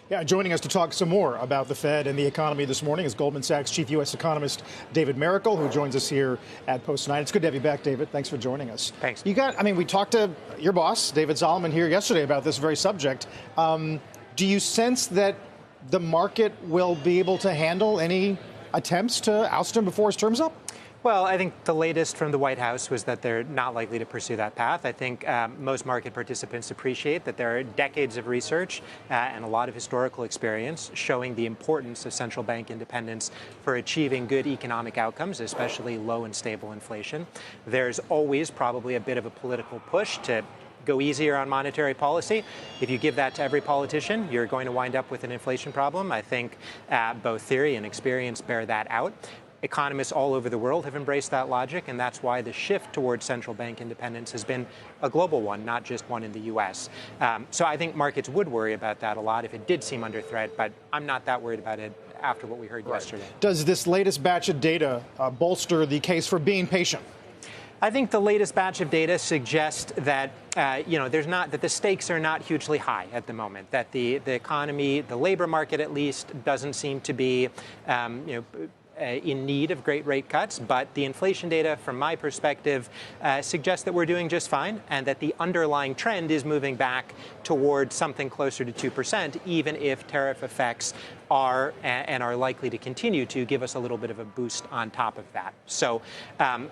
Yeah, joining us to talk some more about the Fed and the economy this morning is Goldman Sachs chief U.S. economist David Mericle, who joins us here at Post 9. It's good to have you back, David. Thanks for joining us. Thanks. We talked to your boss, David Solomon, here yesterday about this very subject. Do you sense that the market will be able to handle any attempts to oust him before his term's up? Well, I think the latest from the White House was that they're not likely to pursue that path. I think most market participants appreciate that there are decades of research and a lot of historical experience showing the importance of central bank independence for achieving good economic outcomes, especially low and stable inflation. There's always probably a bit of a political push to go easier on monetary policy. If you give that to every politician, you're going to wind up with an inflation problem. I think both theory and experience bear that out. Economists all over the world have embraced that logic, and that's why the shift towards central bank independence has been a global one, not just one in the U.S. So I think markets would worry about that a lot if it did seem under threat, but I'm not that worried about it after what we heard yesterday. Does this latest batch of data bolster the case for being patient? I think the latest batch of data suggests that that the stakes are not hugely high at the moment. That the economy, the labor market at least, doesn't seem to be in need of great rate cuts, but the inflation data, from my perspective, suggests that we're doing just fine and that the underlying trend is moving back towards something closer to 2%, even if tariff effects are likely to continue to give us a little bit of a boost on top of that. So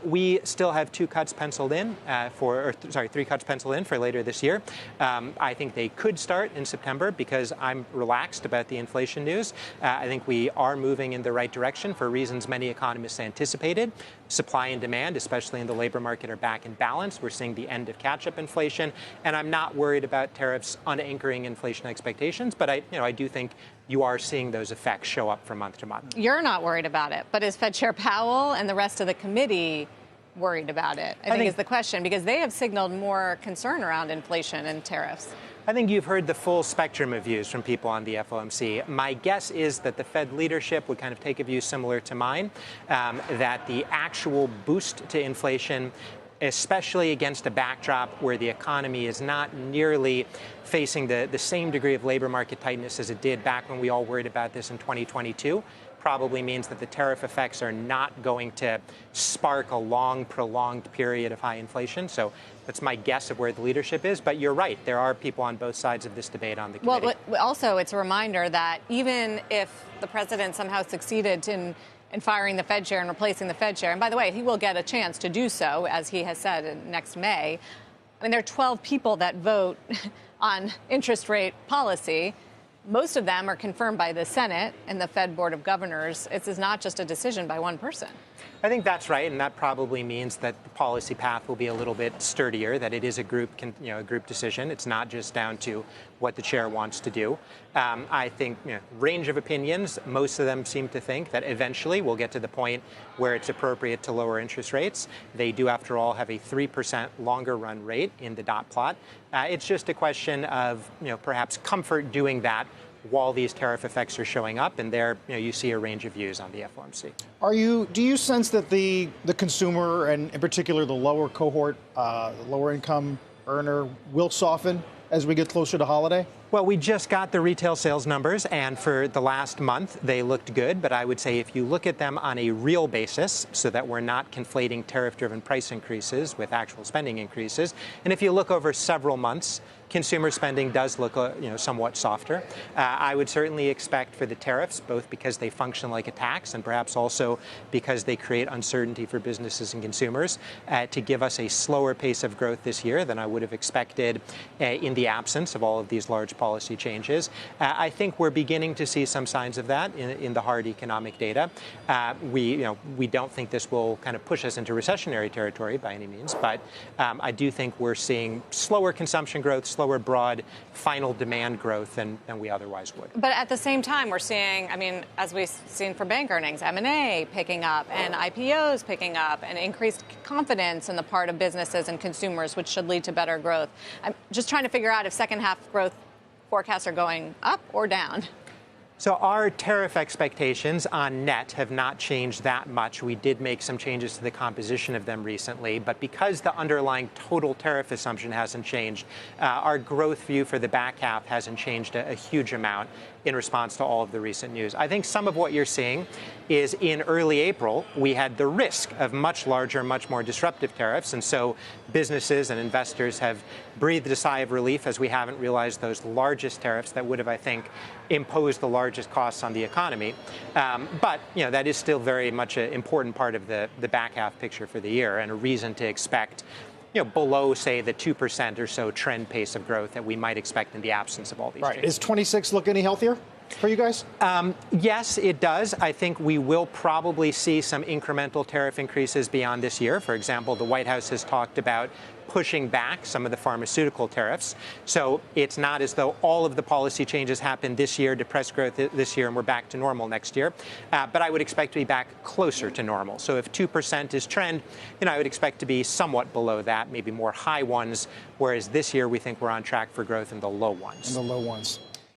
we still have 3 cuts penciled in for later this year. I think they could start in September because I'm relaxed about the inflation news. I think we are moving in the right direction for reasons many economists anticipated. Supply and demand, especially in the labor market, are back in balance. We're seeing the end of catch-up inflation, and I'm not worried about tariffs unanchoring inflation expectations. But I do think you are seeing those effects show up from month to month. You're not worried about it, but is Fed Chair Powell and the rest of the committee worried about it? I think is the question, because they have signaled more concern around inflation and tariffs. I think you've heard the full spectrum of views from people on the FOMC. My guess is that the Fed leadership would kind of take a view similar to mine, that the actual boost to inflation, especially against a backdrop where the economy is not nearly facing the same degree of labor market tightness as it did back when we all worried about this in 2022, probably means that the tariff effects are not going to spark a long, prolonged period of high inflation. So that's my guess of where the leadership is. But you're right. There are people on both sides of this debate on the committee. Well, also, it's a reminder that even if the president somehow succeeded in firing the Fed chair and replacing the Fed chair, and by the way, he will get a chance to do so, as he has said, next May. I mean, there are 12 people that vote on interest rate policy. Most of them are confirmed by the Senate and the Fed Board of Governors. This is not just a decision by one person. I think that's right, and that probably means that the policy path will be a little bit sturdier, that it is a group decision. It's not just down to what the chair wants to do. I think range of opinions, most of them seem to think that eventually we'll get to the point where it's appropriate to lower interest rates. They do, after all, have a 3% longer run rate in the dot plot. It's just a question of perhaps comfort doing that while these tariff effects are showing up, and there you see a range of views on the FOMC. Do you sense that the consumer, and in particular the lower cohort, lower income earner, will soften as we get closer to holiday? Well, we just got the retail sales numbers, and for the last month, they looked good. But I would say if you look at them on a real basis, so that we're not conflating tariff-driven price increases with actual spending increases, and if you look over several months, consumer spending does look somewhat softer. I would certainly expect for the tariffs, both because they function like a tax and perhaps also because they create uncertainty for businesses and consumers, to give us a slower pace of growth this year than I would have expected in the absence of all of these large policy changes. I think we're beginning to see some signs of that in the hard economic data. We don't think this will kind of push us into recessionary territory by any means, but I do think we're seeing slower consumption growth, slower broad final demand growth than we otherwise would. But at the same time, we're seeing, as we've seen for bank earnings, M&A picking up and IPOs picking up and increased confidence in the part of businesses and consumers, which should lead to better growth. I'm just trying to figure out if second half growth forecasts are going up or down. So our tariff expectations on net have not changed that much. We did make some changes to the composition of them recently, but because the underlying total tariff assumption hasn't changed, our growth view for the back half hasn't changed a huge amount in response to all of the recent news. I think some of what you're seeing is in early April, we had the risk of much larger, much more disruptive tariffs. And so businesses and investors have breathed a sigh of relief as we haven't realized those largest tariffs that would have, I think, imposed the largest costs on the economy. But, that is still very much an important part of the back half picture for the year and a reason to expect below, say, the 2% or so trend pace of growth that we might expect in the absence of all these changes. Is 26 look any healthier for you guys? Yes, it does. I think we will probably see some incremental tariff increases beyond this year. For example, the White House has talked about pushing back some of the pharmaceutical tariffs. So it's not as though all of the policy changes happened this year, depressed growth this year, and we're back to normal next year. But I would expect to be back closer to normal. So if 2% is trend, I would expect to be somewhat below that, maybe more high ones, whereas this year we think we're on track for growth in the low ones. In the low ones.